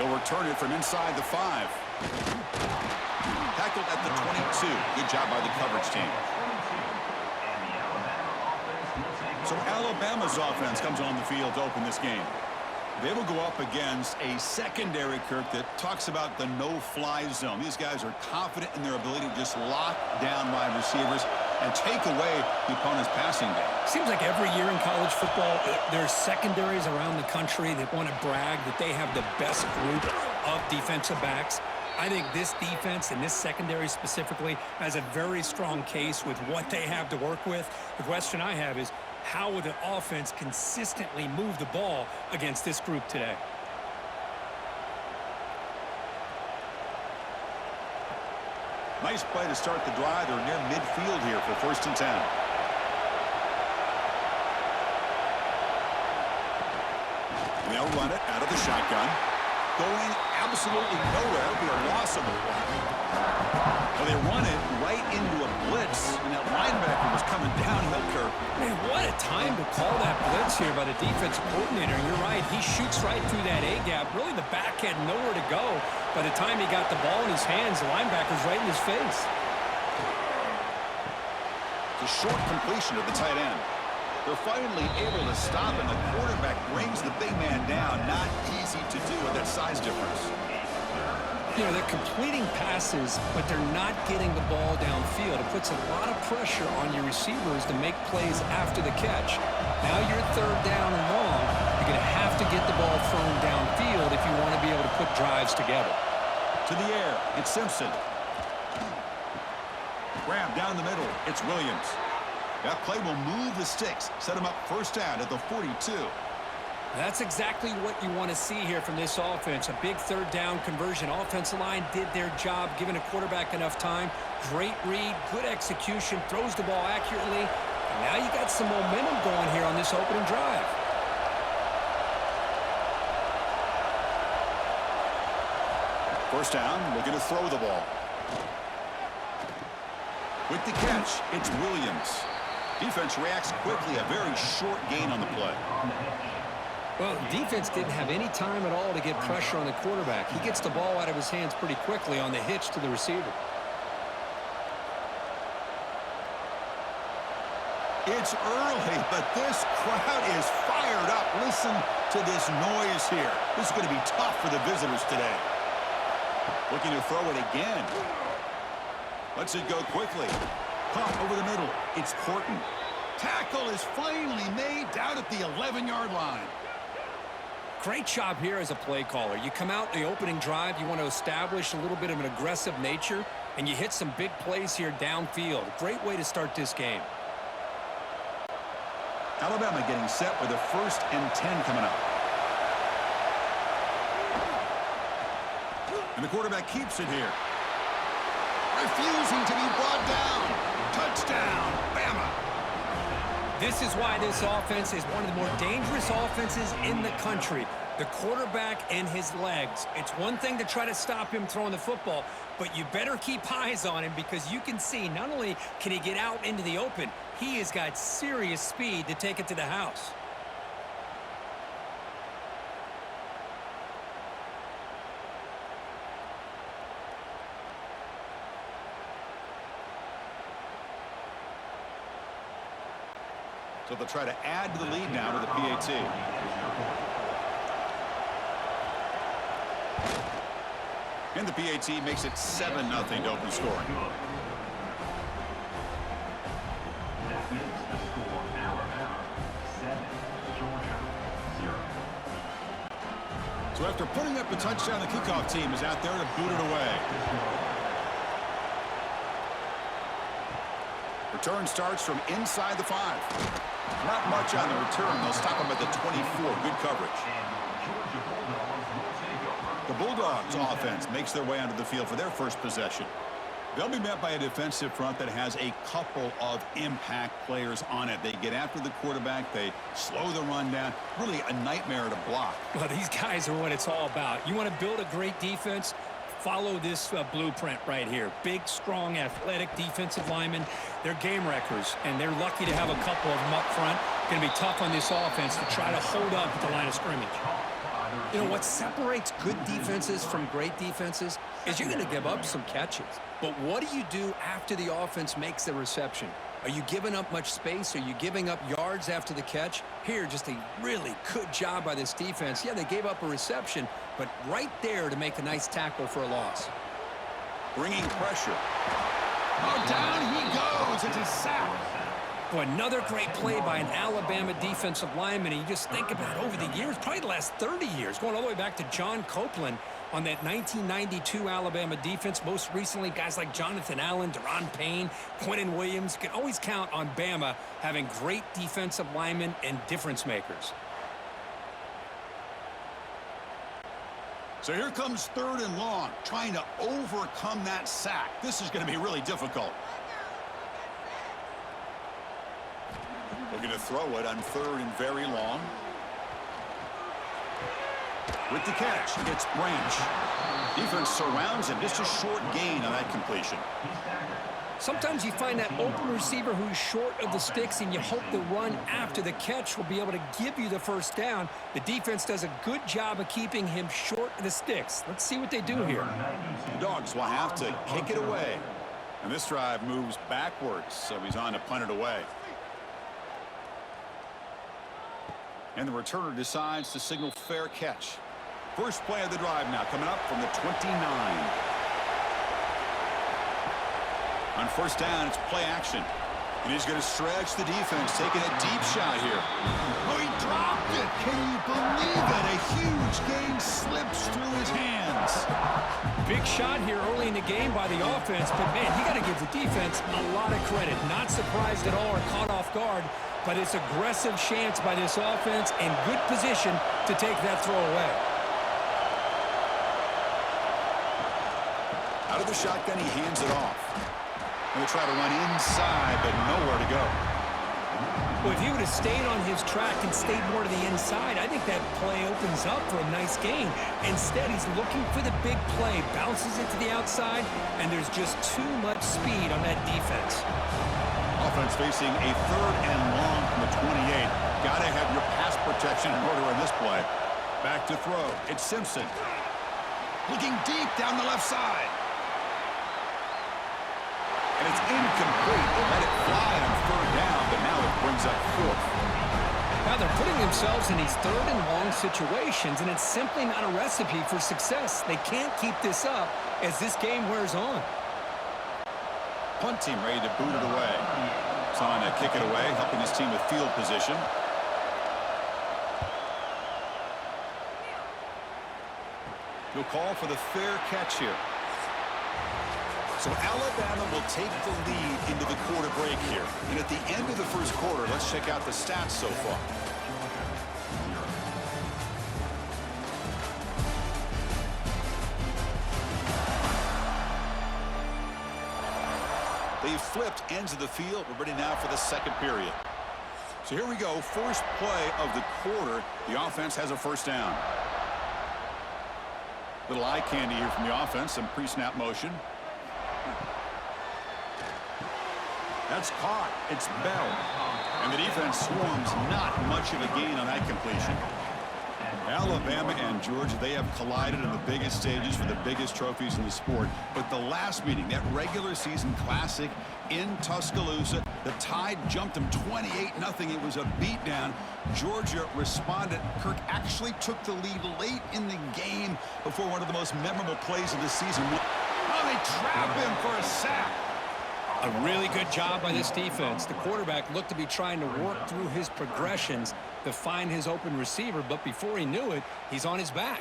They'll return it from inside the 5. Tackled at the 22. Good job by the coverage team. So Alabama's offense comes on the field to open this game. They will go up against a secondary, Kirk, that talks about the no-fly zone. These guys are confident in their ability to just lock down wide receivers and take away the opponent's passing game. Seems like every year in college football, there's secondaries around the country that want to brag that they have the best group of defensive backs. I think this defense and this secondary specifically has a very strong case with what they have to work with. The question I have is, how will the offense consistently move the ball against this group today? Nice play to start the drive. They're near midfield here for 1st and 10. They'll run it out of the shotgun. Going absolutely nowhere. It'll be a loss on the play. Well, they run it right into a blitz, and that linebacker was coming downhill, Kirk. Man, what a time to call that blitz here by the defensive coordinator. And you're right, he shoots right through that A-gap. Really, the back had nowhere to go. By the time he got the ball in his hands, the linebacker's right in his face. It's a short completion of the tight end. They're finally able to stop, and the quarterback brings the big man down. Not easy to do with that size difference. You know, they're completing passes, but they're not getting the ball downfield. It puts a lot of pressure on your receivers to make plays after the catch. Now you're 3rd down and long. You're going to have to get the ball thrown downfield if you want to be able to put drives together. To the air, it's Simpson. Grab down the middle, it's Williams. That play will move the sticks, set him up 1st down at the 42. That's exactly what you want to see here from this offense. A big 3rd down conversion. Offensive line did their job, giving a quarterback enough time. Great read, good execution, throws the ball accurately. And now you got some momentum going here on this opening drive. First down, looking to throw the ball. With the catch, it's Williams. Defense reacts quickly, a very short gain on the play. Well, defense didn't have any time at all to get pressure on the quarterback. He gets the ball out of his hands pretty quickly on the hitch to the receiver. It's early, but this crowd is fired up. Listen to this noise here. This is going to be tough for the visitors today. Looking to throw it again. Lets it go quickly. Pump over the middle. It's Horton. Tackle is finally made down at the 11-yard line. Great job here as a play caller. You come out in the opening drive, you want to establish a little bit of an aggressive nature, and you hit some big plays here downfield. Great way to start this game. Alabama getting set with a 1st and 10 coming up. And the quarterback keeps it here. Refusing to be brought down. Touchdown, Bama. This is why this offense is one of the more dangerous offenses in the country. The quarterback and his legs. It's one thing to try to stop him throwing the football, but you better keep eyes on him because you can see not only can he get out into the open, he has got serious speed to take it to the house. So they'll try to add to the lead now to the PAT. And the PAT makes it 7-0 to open scoring. That is the score. Alabama 7, Georgia 0. So after putting up a touchdown, the kickoff team is out there to boot it away. Return starts from inside the 5. Not much on the return. They'll stop him at the 24. Good coverage. The Bulldogs offense makes their way onto the field for their first possession. They'll be met by a defensive front that has a couple of impact players on it. They get after the quarterback. They slow the run down. Really a nightmare to block. Well, these guys are what it's all about. You want to build a great defense? Follow this blueprint right here. Big, strong, athletic defensive linemen. They're game wreckers, and they're lucky to have a couple of them up front. Going to be tough on this offense to try to hold up at the line of scrimmage. You know, what separates good defenses from great defenses is you're going to give up some catches. But what do you do after the offense makes the reception? Are you giving up much space? Are you giving up yards after the catch? Here, just a really good job by this defense. Yeah, they gave up a reception, but right there to make a nice tackle for a loss. Bringing pressure. Oh, down he goes. It's a sack. Well, another great play by an Alabama defensive lineman. And you just think about it, over the years, probably the last 30 years, going all the way back to John Copeland on that 1992 Alabama defense. Most recently, guys like Jonathan Allen, Deron Payne, Quentin Williams. You can always count on Bama having great defensive linemen and difference makers. So here comes 3rd and long, trying to overcome that sack. This is going to be really difficult. Looking to throw it on 3rd and very long. With the catch, it's Branch. Defense surrounds him. Just a short gain on that completion. Sometimes you find that open receiver who's short of the sticks, and you hope the run after the catch will be able to give you the first down. The defense does a good job of keeping him short of the sticks. Let's see what they do here. The Dogs will have to kick it away. And this drive moves backwards, so he's on to punt it away. And the returner decides to signal fair catch. First play of the drive now coming up from the 29. On first down, it's play action. And he's going to stretch the defense, taking a deep shot here. Oh, he dropped it. Can you believe it? A huge gain slips through his hands. Big shot here early in the game by the offense, but, man, you got to give the defense a lot of credit. Not surprised at all or caught off guard, but it's aggressive chance by this offense and good position to take that throw away. Out of the shotgun, he hands it off. Going to try to run inside, but nowhere to go. Well, if he would have stayed on his track and stayed more to the inside, I think that play opens up for a nice gain. Instead, he's looking for the big play, bounces it to the outside, and there's just too much speed on that defense. Offense facing a 3rd and long from the 28. Got to have your pass protection in order in this play. Back to throw. It's Simpson. Looking deep down the left side. And it's incomplete. They let it fly on 3rd down, but now it brings up 4th. Now they're putting themselves in these 3rd and long situations, and it's simply not a recipe for success. They can't keep this up as this game wears on. Punt team ready to boot it away. Trying to kick it away, helping his team with field position. He'll call for the fair catch here. So Alabama will take the lead into the quarter break here. And at the end of the first quarter, let's check out the stats so far. They've flipped ends of the field. We're ready now for the second period. So here we go. First play of the quarter. The offense has a first down. Little eye candy here from the offense. Some pre-snap motion. That's caught. It's Bell. And the defense swarms. Not much of a gain on that completion. Alabama and Georgia, they have collided in the biggest stages for the biggest trophies in the sport. But the last meeting, that regular season classic in Tuscaloosa, the Tide jumped them 28-0. It was a beatdown. Georgia responded. Kirk actually took the lead late in the game before one of the most memorable plays of the season. Oh, they trap him for a sack. A really good job by this defense. The quarterback looked to be trying to work through his progressions to find his open receiver, but before he knew it, he's on his back.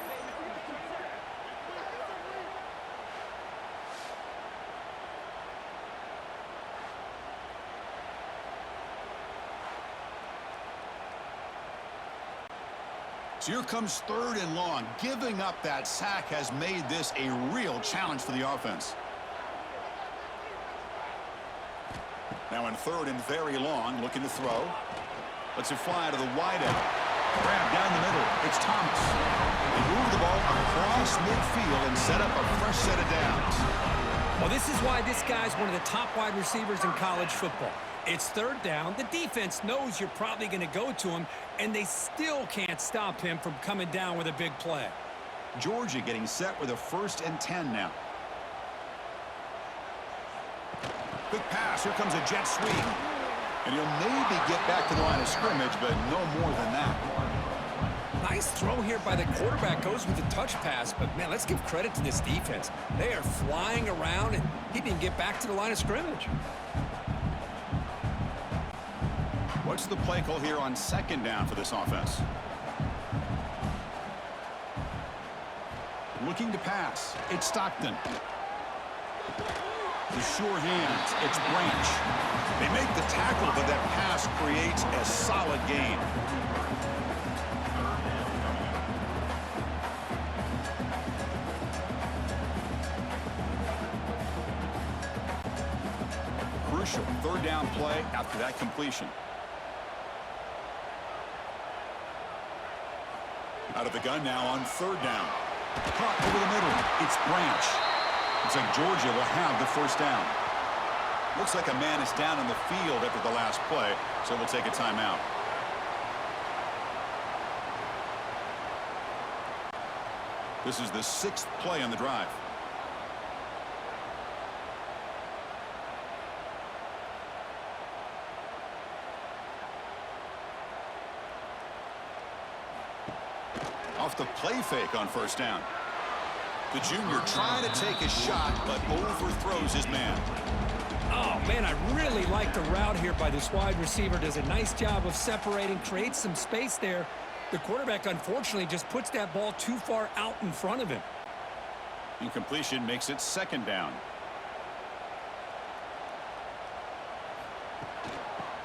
So here comes 3rd and long. Giving up that sack has made this a real challenge for the offense. Now in 3rd and very long, looking to throw. Lets it fly to the wide end. Grab down the middle. It's Thomas. They move the ball across midfield and set up a fresh set of downs. Well, this is why this guy's one of the top wide receivers in college football. It's third down. The defense knows you're probably going to go to him, and they still can't stop him from coming down with a big play. Georgia getting set with a 1st and 10 now. Quick pass. Here comes a jet sweep. And he'll maybe get back to the line of scrimmage, but no more than that. Nice throw here by the quarterback. Goes with a touch pass, but, man, let's give credit to this defense. They are flying around, and he didn't get back to the line of scrimmage. What's the play call here on 2nd down for this offense? Looking to pass. It's Stockton. The sure hands. It's Branch. They make the tackle, but that pass creates a solid gain. Crucial 3rd down play after that completion. Out of the gun now on 3rd down. Caught over the middle. It's Branch. Looks like Georgia will have the 1st down. Looks like a man is down on the field after the last play, so we'll take a timeout. This is the 6th play on the drive. Off the play fake on 1st down. The junior trying to take a shot, but overthrows his man. Oh, man, I really like the route here by this wide receiver. Does a nice job of separating, creates some space there. The quarterback, unfortunately, just puts that ball too far out in front of him. Incompletion makes it 2nd down.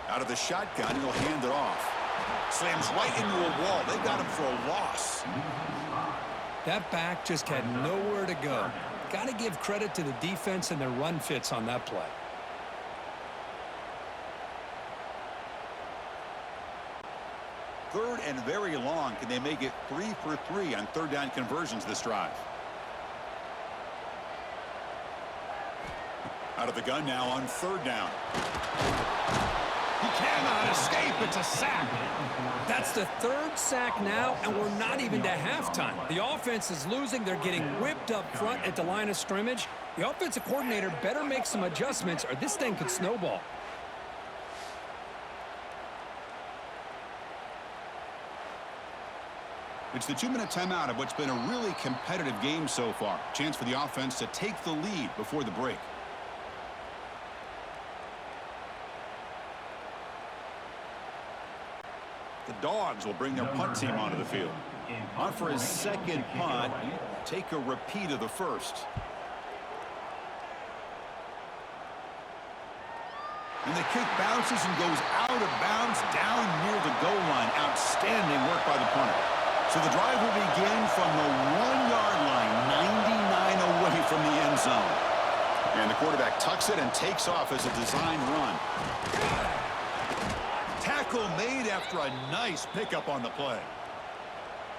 Out of the shotgun, he'll hand it off. Slams right into a wall. They got him for a loss. That back just had nowhere to go. Got to give credit to the defense and their run fits on that play. Third and very long. Can they make it 3 for 3 on 3rd down conversions this drive? Out of the gun now on 3rd down. He cannot escape. It's a sack. That's the 3rd sack now, and we're not even to halftime. The offense is losing. They're getting whipped up front at the line of scrimmage. The offensive coordinator better make some adjustments, or this thing could snowball. It's the 2-minute timeout of what's been a really competitive game so far. Chance for the offense to take the lead before the break. The Dogs will bring their punt team onto the field. On for his 2nd punt. Take a repeat of the 1st. And the kick bounces and goes out of bounds down near the goal line. Outstanding work by the punter. So the drive will begin from the 1-yard line, 99 away from the end zone. And the quarterback tucks it and takes off as a design run. Tackle made after a nice pickup on the play.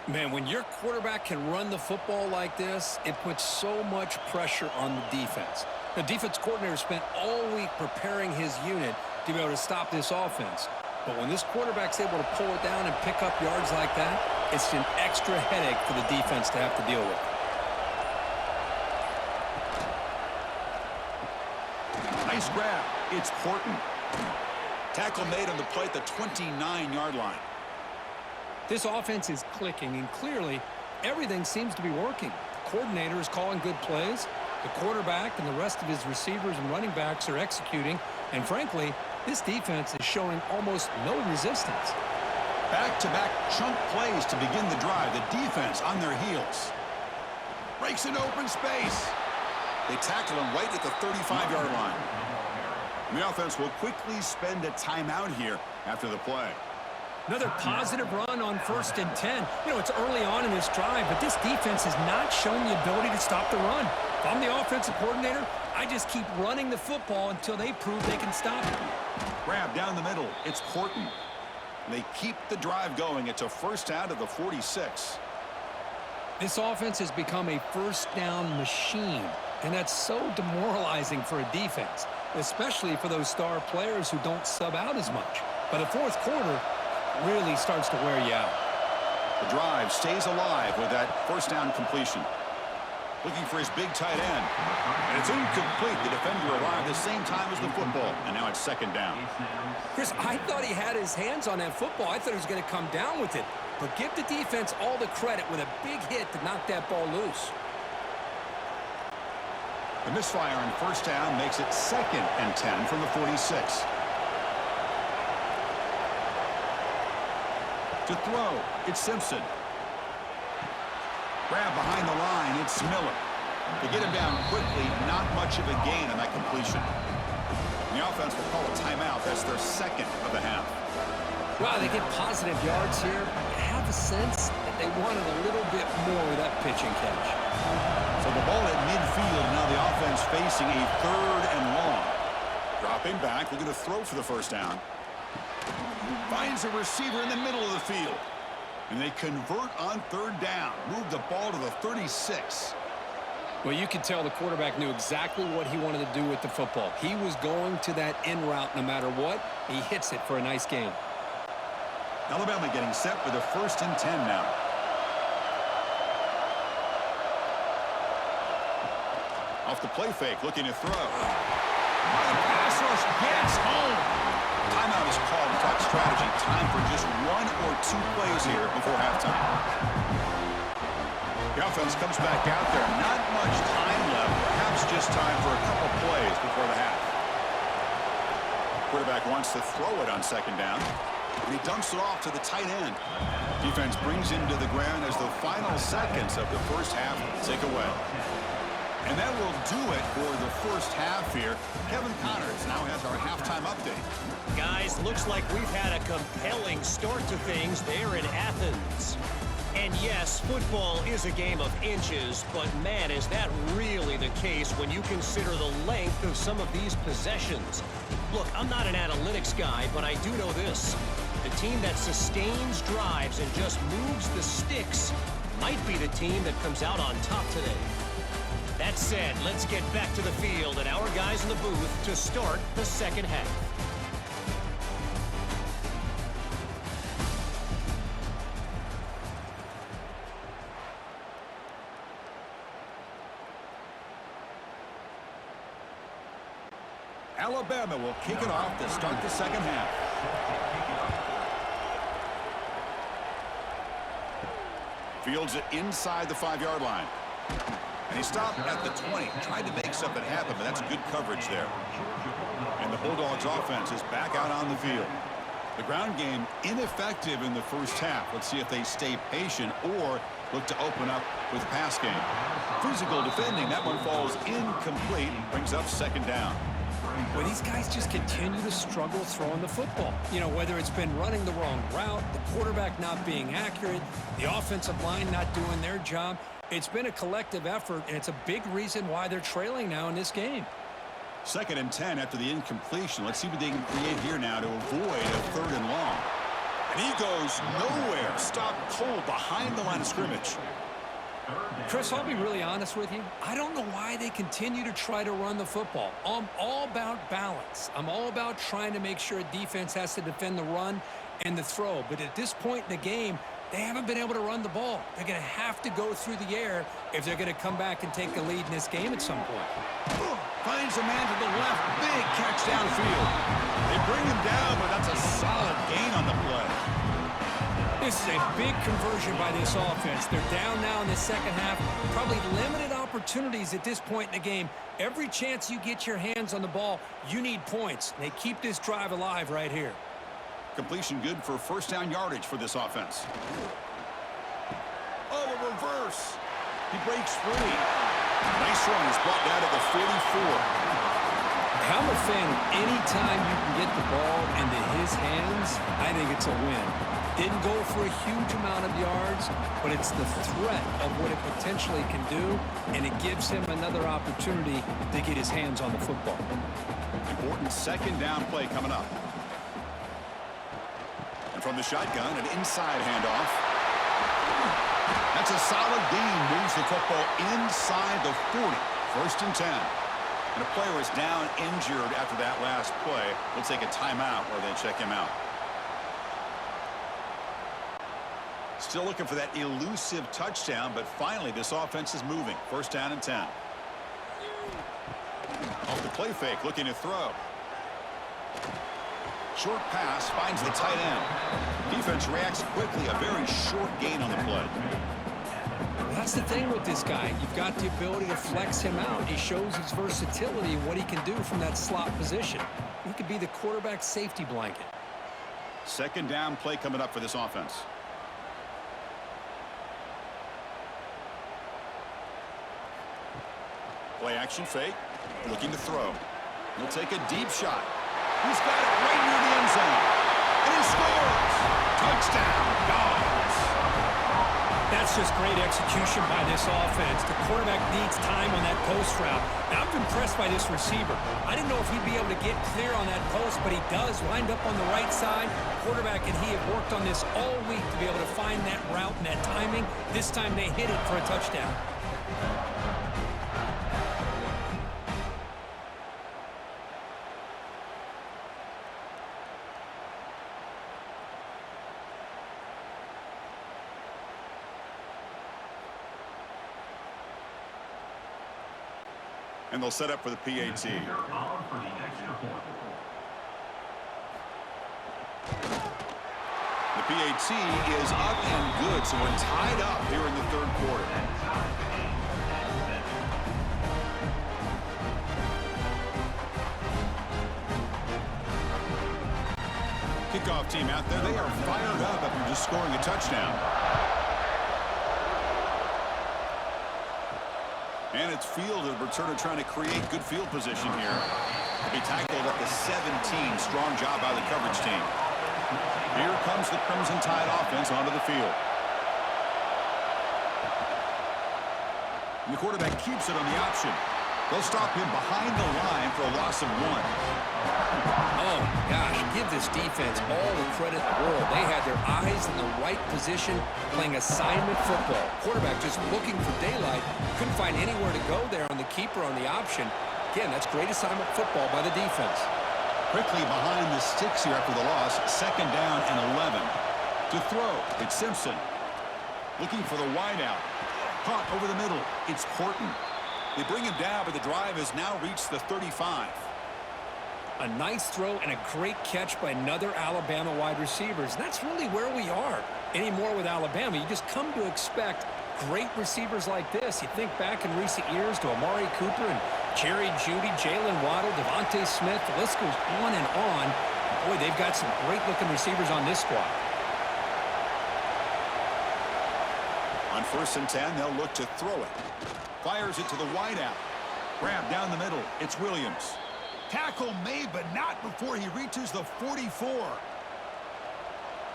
Man, when your quarterback can run the football like this, it puts so much pressure on the defense. The defense coordinator spent all week preparing his unit to be able to stop this offense. But when this quarterback's able to pull it down and pick up yards like that, it's an extra headache for the defense to have to deal with. Nice grab. It's Horton. Tackle made on the play at the 29-yard line. This offense is clicking, and clearly everything seems to be working. The coordinator is calling good plays. The quarterback and the rest of his receivers and running backs are executing. And frankly, this defense is showing almost no resistance. Back-to-back chunk plays to begin the drive. The defense on their heels. Breaks into open space. They tackle him right at the 35-yard line. And the offense will quickly spend a timeout here after the play. Another positive run on 1st and 10. You know, it's early on in this drive, but this defense has not shown the ability to stop the run. If I'm the offensive coordinator, I just keep running the football until they prove they can stop it. Grab down the middle. It's Horton. They keep the drive going. It's a 1st down to the 46. This offense has become a 1st down machine, and that's so demoralizing for a defense. especially for those star players who don't sub out as much. But the fourth quarter really starts to wear you out. The drive stays alive with that first down completion. Looking for his big tight end. And it's incomplete. The defender arrived the same time as the football. And now it's second down. Chris, I thought he had his hands on that football. I thought he was going to come down with it. But give the defense all the credit with a big hit to knock that ball loose. The misfire on first down makes it 2nd and 10 from the 46. To throw, it's Simpson. Grab behind the line, it's Miller. To get him down quickly, not much of a gain on that completion. And the offense will call a timeout. That's their second of the half. Wow, they get positive yards here. I have a sense that they wanted a little bit more with that pitch and catch. So the ball at midfield, now the offense facing a 3rd and long. Dropping back, looking to throw for the first down. Finds a receiver in the middle of the field. And they convert on 3rd down. Move the ball to the 36. Well, you could tell the quarterback knew exactly what he wanted to do with the football. He was going to that in route no matter what. He hits it for a nice gain. Alabama getting set for the 1st and 10 now. Off the play fake, looking to throw. Pass rush gets home. Timeout is called to talk strategy. Time for just 1 or 2 plays here before halftime. The offense comes back out there. Not much time left. Perhaps just time for a couple plays before the half. Quarterback wants to throw it on 2nd down. And he dumps it off to the tight end. Defense brings him to the ground as the final seconds of the first half tick away. And that will do it for the first half here. Kevin Connors now has our halftime update. Guys, looks like we've had a compelling start to things there in Athens. And yes, football is a game of inches, but man, is that really the case when you consider the length of some of these possessions. Look, I'm not an analytics guy, but I do know this. The team that sustains drives and just moves the sticks might be the team that comes out on top today. That said, let's get back to the field and our guys in the booth to start the second half. Alabama will kick it off to start the second half. Fields it inside the 5-yard line. And he stopped at the 20. Tried to make something happen, but that's good coverage there. And the Bulldogs offense is back out on the field. The ground game ineffective in the first half. Let's see if they stay patient or look to open up with pass game. Physical defending. That one falls incomplete. Brings up 2nd down. Well, these guys just continue to struggle throwing the football. You know, whether it's been running the wrong route, the quarterback not being accurate, the offensive line not doing their job. It's been a collective effort, and it's a big reason why they're trailing now in this game. 2nd and 10 after the incompletion. Let's see what they can create here now to avoid a 3rd and long. And he goes nowhere. Stopped cold behind the line of scrimmage. Chris, I'll be really honest with you. I don't know why they continue to try to run the football. I'm all about balance. I'm all about trying to make sure a defense has to defend the run and the throw. But at this point in the game, they haven't been able to run the ball. They're going to have to go through the air if they're going to come back and take the lead in this game at some point. Finds a man to the left. Big catch downfield. They bring him down, but that's a solid gain on the play. This is a big conversion by this offense. They're down now in the second half. Probably limited opportunities at this point in the game. Every chance you get your hands on the ball, you need points. They keep this drive alive right here. Completion good for first down yardage for this offense. Oh, a reverse. He breaks free. Nice run. He's brought down to the 44. I'm a fan of any time you can get the ball into his hands, I think it's a win. Didn't go for a huge amount of yards, but it's the threat of what it potentially can do, and it gives him another opportunity to get his hands on the football. Important second down play coming up. And from the shotgun, an inside handoff. That's a solid gain. Moves the football inside the 40. 1st and 10. And a player is down injured after that last play. We'll take a timeout while they check him out. Still looking for that elusive touchdown, but finally this offense is moving. First down and 10. Off the play fake, looking to throw. Short pass finds the tight end. Defense reacts quickly. A very short gain on the play. That's the thing with this guy. You've got the ability to flex him out. He shows his versatility and what he can do from that slot position. He could be the quarterback safety blanket. Second down play coming up for this offense. Play action fake. Looking to throw. He'll take a deep shot. He's got it right near the end zone. And he scores! Touchdown, Dogs! That's just great execution by this offense. The quarterback needs time on that post route. Now, I'm impressed by this receiver. I didn't know if he'd be able to get clear on that post, but he does. Lined up on the right side. Quarterback and he have worked on this all week to be able to find that route and that timing. This time they hit it for a touchdown. And they'll set up for the PAT. For the extra point. The PAT is up and good, so we're tied up here in the third quarter. Kickoff team out there, they are fired up after just scoring a touchdown. And it's fielded. Returner trying to create good field position here. He tackled at the 17. Strong job by the coverage team. Here comes the Crimson Tide offense onto the field. And the quarterback keeps it on the option. They'll stop him behind the line for a loss of 1. Oh, gosh, give this defense all the credit in the world. They had their eyes in the right position playing assignment football. Quarterback just looking for daylight. Couldn't find anywhere to go there on the keeper on the option. Again, that's great assignment football by the defense. Quickly behind the sticks here after the loss. Second down and 11. To throw, it's Simpson. Looking for the wideout. Caught over the middle. It's Horton. They bring him down, but the drive has now reached the 35. A nice throw and a great catch by another Alabama wide receivers. And that's really where we are anymore with Alabama. You just come to expect great receivers like this. You think back in recent years to Amari Cooper and Jerry Jeudy, Jalen Waddle, Devontae Smith. The list goes on and on. Boy, they've got some great-looking receivers on this squad. On 1st and 10, they'll look to throw it. Fires it to the wideout. Grab down the middle. It's Williams. Tackle made, but not before he reaches the 44.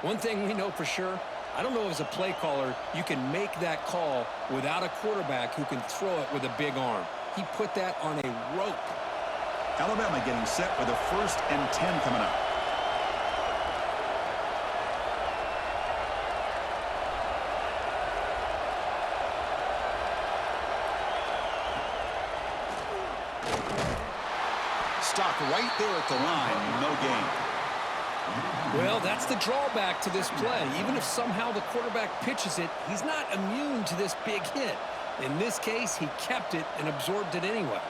One thing we know for sure, I don't know as a play caller, you can make that call without a quarterback who can throw it with a big arm. He put that on a rope. Alabama getting set with a 1st and 10 coming up. Stock right there at the line, no gain. Well, that's the drawback to this play. Even if somehow the quarterback pitches it, he's not immune to this big hit. In this case, he kept it and absorbed it anyway.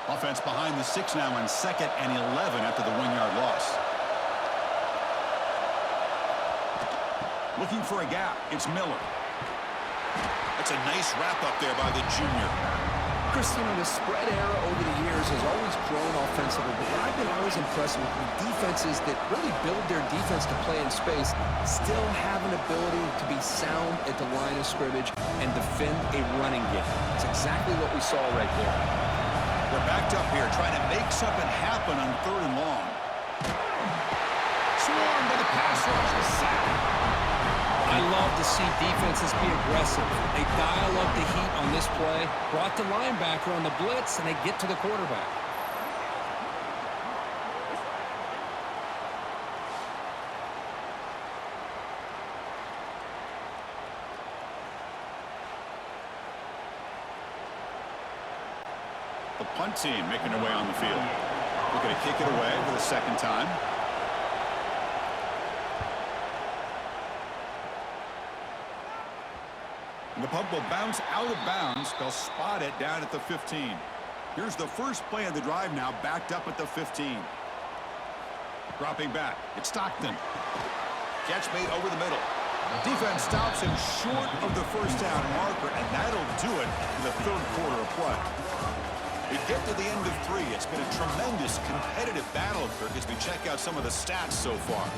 Offense behind the 6 now on 2nd and 11 after the 1-yard loss. Looking for a gap. It's Miller. That's a nice wrap up there by the junior. Christian, the spread era over the years has always grown offensively, but what I've been always impressed with defenses that really build their defense to play in space still have an ability to be sound at the line of scrimmage and defend a running game. It's exactly what we saw right there. They're backed up here, trying to make something happen on 3rd and long. Swarmed by the pass rush, the sack. I love to see defenses be aggressive. They dial up the heat on this play, brought the linebacker on the blitz, and they get to the quarterback. Punt team making their way on the field. We're going to kick it away for the second time. And the punt will bounce out of bounds. They'll spot it down at the 15. Here's the first play of the drive now, backed up at the 15. Dropping back, it's Stockton. Catch made over the middle. Defense stops him short of the first down marker, and that'll do it for the third quarter of play. We get to the end of 3. It's been a tremendous competitive battle, Kirk, as we check out some of the stats so far.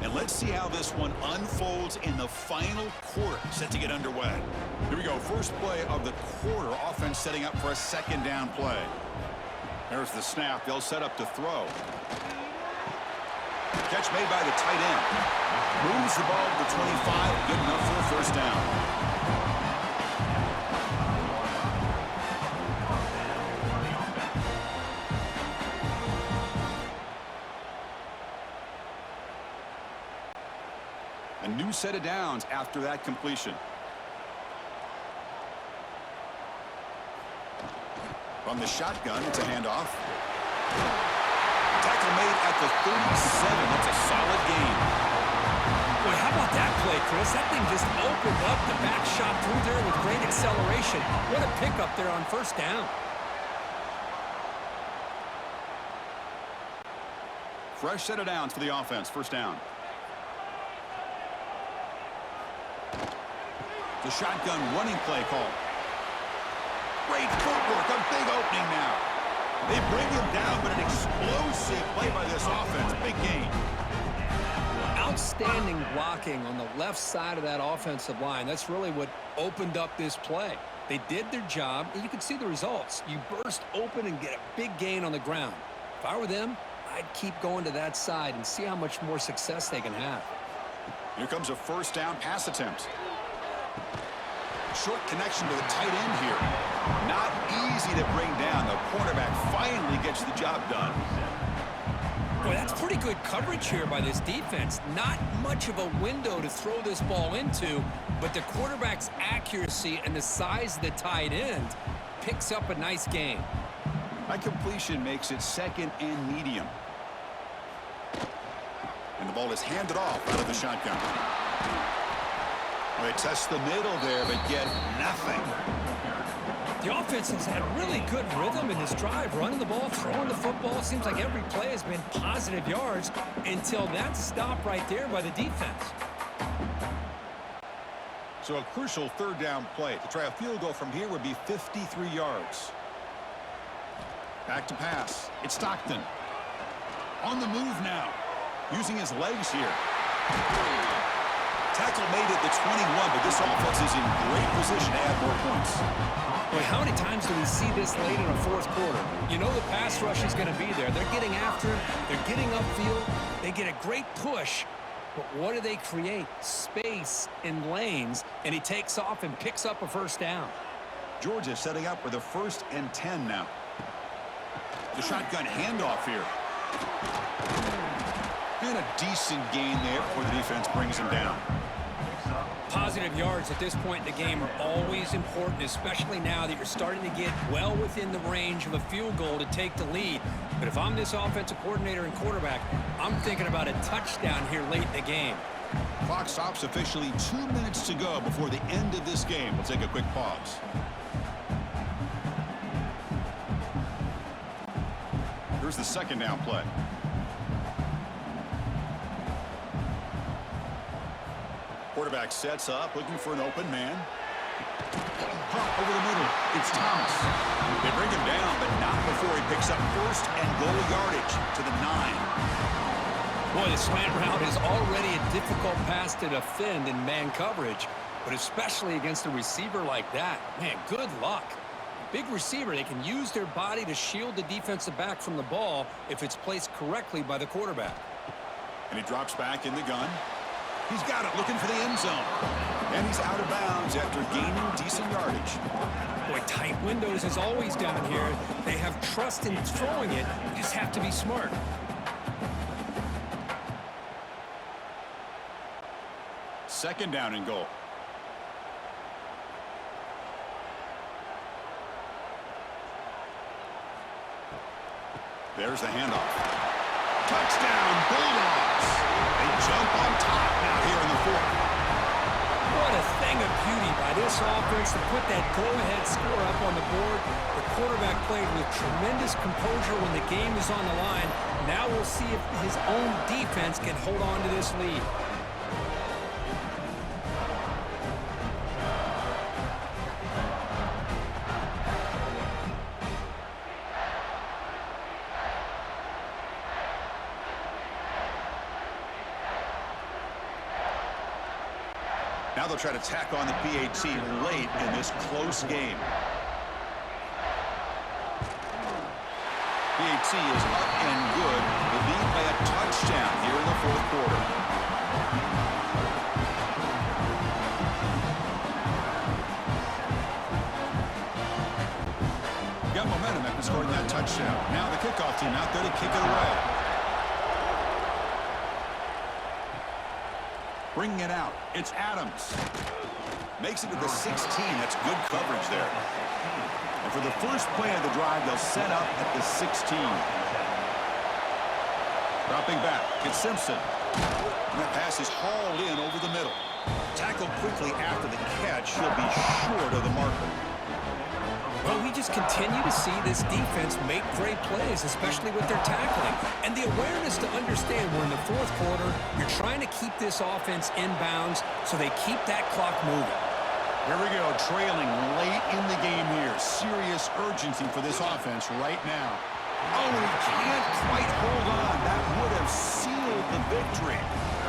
And let's see how this one unfolds in the final quarter, set to get underway. Here we go, first play of the quarter, offense setting up for a second down play. There's the snap. They'll set up to throw. Catch made by the tight end. Moves the ball to the 25. Good enough for a first down. A new set of downs after that completion. From the shotgun, it's a handoff. Tackle made at the 37. That's a solid gain. Boy, how about that play, Chris? That thing just opened up. The back shot through there with great acceleration. What a pickup there on first down. Fresh set of downs for the offense. First down. The shotgun running play call. Great footwork, a big opening now. They bring him down, but an explosive play by this offense. Big gain. Outstanding blocking on the left side of that offensive line. That's really what opened up this play. They did their job, and you can see the results. You burst open and get a big gain on the ground. If I were them, I'd keep going to that side and see how much more success they can have. Here comes a first down pass attempt. Short connection to the tight end here. Not easy to bring down. The quarterback finally gets the job done. Boy, that's pretty good coverage here by this defense. Not much of a window to throw this ball into, but the quarterback's accuracy and the size of the tight end picks up a nice gain. That completion makes it second and medium. And the ball is handed off out of the shotgun. Well, they test the middle there, but get nothing. The offense has had really good rhythm in this drive, running the ball, throwing the football. Seems like every play has been positive yards until that stop right there by the defense. So a crucial third down play. To try a field goal from here would be 53 yards. Back to pass. It's Stockton. On the move now. Using his legs here. Tackle made at the 21, but this offense is in great position to add more points. Boy, how many times do we see this late in a fourth quarter? You know the pass rush is going to be there. They're getting after him. They're getting upfield. They get a great push. But what do they create? Space in lanes, and he takes off and picks up a first down. Georgia setting up for the 1st and 10 now. The shotgun handoff here. And a decent gain there before the defense brings him down. Positive yards at this point in the game are always important, especially now that you're starting to get well within the range of a field goal to take the lead. But if I'm this offensive coordinator and quarterback, I'm thinking about a touchdown here late in the game. Clock stops officially 2 minutes to go before the end of this game. We'll take a quick pause. Here's the second down play. Quarterback sets up, looking for an open man. Pop over the middle. It's Thomas. They bring him down, but not before he picks up 1st and goal yardage to the 9. Boy, the slant route is already a difficult pass to defend in man coverage, but especially against a receiver like that. Man, good luck. Big receiver, they can use their body to shield the defensive back from the ball if it's placed correctly by the quarterback. And he drops back in the gun. He's got it, looking for the end zone. And he's out of bounds after gaining decent yardage. Boy, tight windows is always down here. They have trust in throwing it. You just have to be smart. Second down and goal. There's the handoff. Touchdown, Bulldogs. They jump on top now here in the fourth. What a thing of beauty by this offense to put that go-ahead score up on the board. The quarterback played with tremendous composure when the game is on the line. Now we'll see if his own defense can hold on to this lead. Now they'll try to tack on the PAT late in this close game. PAT is up and good. The lead by a touchdown here in the fourth quarter. Got momentum after scoring that touchdown. Now the kickoff team out there to kick it away. Bringing it out, it's Adams. Makes it to the 16. That's good coverage there. And for the first play of the drive, they'll set up at the 16. Dropping back, it's Simpson. And that pass is hauled in over the middle. Tackled quickly after the catch. He'll be short of the marker. Well, we just continue to see this defense make great plays, especially with their tackling. And the awareness to understand we're in the fourth quarter, you're trying to keep this offense in bounds so they keep that clock moving. Here we go, trailing late in the game here. Serious urgency for this offense right now. Oh, he can't quite hold on. That would have sealed the victory.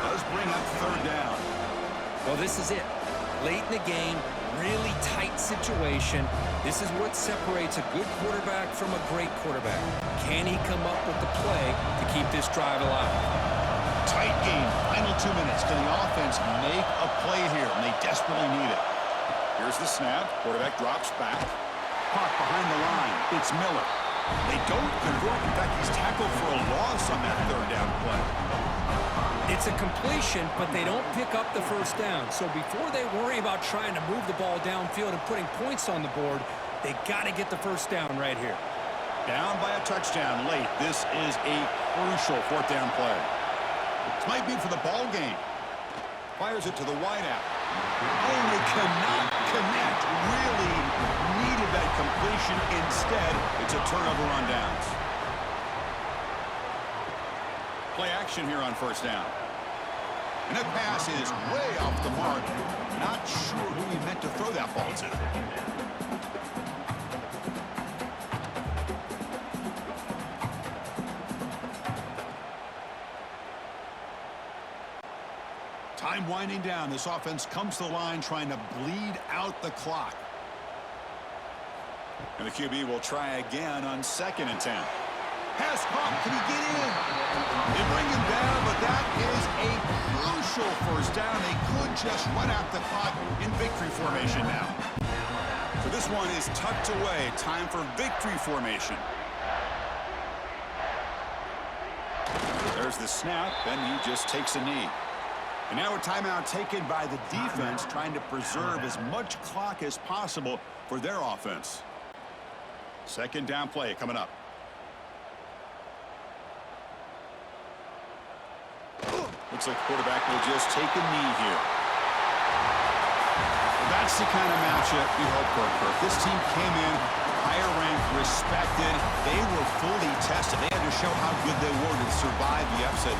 Does bring up third down. Well, this is it. Late in the game, really tight situation. This is what separates a good quarterback from a great quarterback. Can he come up with the play to keep this drive alive? Tight game, final 2 minutes. Can the offense make a play here? And they desperately need it. Here's the snap. Quarterback drops back. Caught behind the line. It's Miller. They don't convert. In fact, he's tackled for a loss on that third down play. It's a completion, but they don't pick up the first down. So before they worry about trying to move the ball downfield and putting points on the board, they got to get the first down right here. Down by a touchdown late. This is a crucial fourth down play. This might be for the ball game. Fires it to the wideout. Oh, they cannot connect. Really needed that completion. Instead, it's a turnover on downs. Play action here on first down. And that pass is way off the mark. Not sure who he meant to throw that ball to. Time winding down. This offense comes to the line trying to bleed out the clock. And the QB will try again on 2nd and 10. Pass caught. Can he get in? They bring him down, but that is a crucial first down. They could just run out the clock in victory formation now. So this one is tucked away. Time for victory formation. There's the snap, and he just takes a knee. And now a timeout taken by the defense, trying to preserve as much clock as possible for their offense. Second down play coming up. Looks like the quarterback will just take a knee here. That's the kind of matchup we hope for, Kirk. This team came in higher ranked, respected. They were fully tested. They had to show how good they were to survive the upset here.